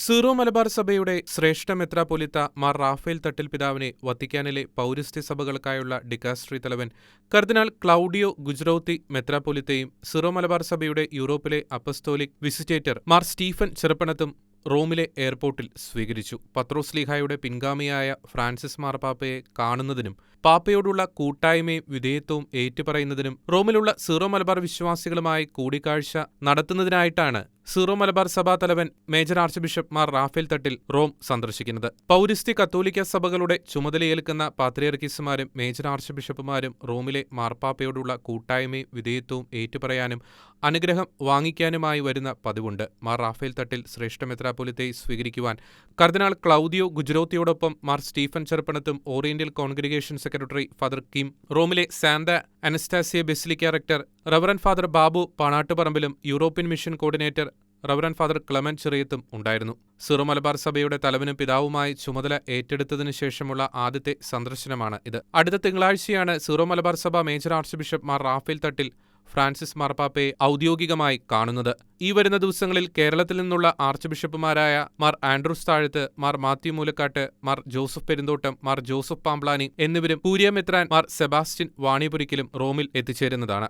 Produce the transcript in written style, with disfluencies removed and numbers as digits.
Zero Malabar സഭയുടെ ശ്രേഷ്ഠ മെത്രാപ്പൊലീത്ത മാർ റാഫേൽ തട്ടിൽ പിതാവിനെ വത്തിക്കാനിലെ പൗരസ്ത്യ സഭകൾക്കായുള്ള ഡിക്കാസ്ട്രി തലവൻ കർദിനാൾ ക്ലൗഡിയോ ഗുജ്റൗത്തി മെത്രാപ്പൊലീത്തയും സീറോ മലബാർ സഭയുടെ യൂറോപ്പിലെ അപ്പസ്തോലിക് വിസിറ്റേറ്റർ മാർ സ്റ്റീഫൻ ചെറുപ്പണത്തും റോമിലെ എയർപോർട്ടിൽ സ്വീകരിച്ചു. പത്രോസ്ലീഹായുടെ പിൻഗാമിയായ ഫ്രാൻസിസ് മാർപ്പാപ്പയെ കാണുന്നതിനും പാപ്പയോടുള്ള കൂട്ടായ്മയും വിധേയത്വവും ഏറ്റുപറയുന്നതിനും റോമിലുള്ള സീറോ മലബാർ വിശ്വാസികളുമായി കൂടിക്കാഴ്ച നടത്തുന്നതിനായിട്ടാണ് സീറോ മലബാർ സഭാ തലവൻ major archbishop Mar Rafale Thattil Rome സന്ദർശിക്കുന്നത്. പൗരസ്ത്യ കത്തോലിക്ക സഭകളുടെ ചുമതലയേൽക്കുന്ന പാത്രിയർക്കീസുമാരും മേജർ ആർച്ച് ബിഷപ്പുമാരും റോമിലെ മാർപ്പാപ്പയോടുള്ള കൂട്ടായ്മയും വിധേയത്വവും ഏറ്റുപറയാനും അനുഗ്രഹം വാങ്ങിക്കാനുമായി വരുന്ന പതിവുണ്ട്. മാർ റാഫേൽ തട്ടിൽ ശ്രേഷ്ഠ മെത്രാപ്പൊലീത്തയെ സ്വീകരിക്കുവാൻ കർദിനാൾ ക്ലൗദിയോ ഗുജ്റൗത്തിയോടൊപ്പം മാർ സ്റ്റീഫൻ ചെറുപ്പണത്തും oriental congregation secretary father Kim, റോമിലെ Santa Anastasia basilica rector reverend father Babu പാണാട്ടുപറമ്പിലും European mission coordinator reverend father Clement ചെറിയത്തും ഉണ്ടായിരുന്നു. സീറോ മലബാർ സഭയുടെ തലവനും പിതാവുമായി ചുമതല ഏറ്റെടുത്തതിനു ശേഷമുള്ള ആദ്യത്തെ സന്ദർശനമാണ് ഇത്. അടുത്ത തിങ്കളാഴ്ചയാണ് സീറോ മലബാർ സഭ major archbishop Mar Rafale Thattil Francis മാർപ്പാപ്പയെ ഔദ്യോഗികമായി കാണുന്നത്. ഈ വരുന്ന ദിവസങ്ങളിൽ കേരളത്തിൽ നിന്നുള്ള ആർച്ച് ബിഷപ്പുമാരായ മാർ ആൻഡ്രൂസ് താഴത്ത്, മാർ മാത്യു മൂലക്കാട്ട്, മാർ ജോസഫ് പെരുന്തോട്ടം, മാർ ജോസഫ് പാംപ്ലാനി എന്നിവരും കൂരിയ മെത്രാൻ മാർ സെബാസ്റ്റ്യൻ വാണിയപുരിക്കലും റോമിൽ എത്തിച്ചേരുന്നതാണ്.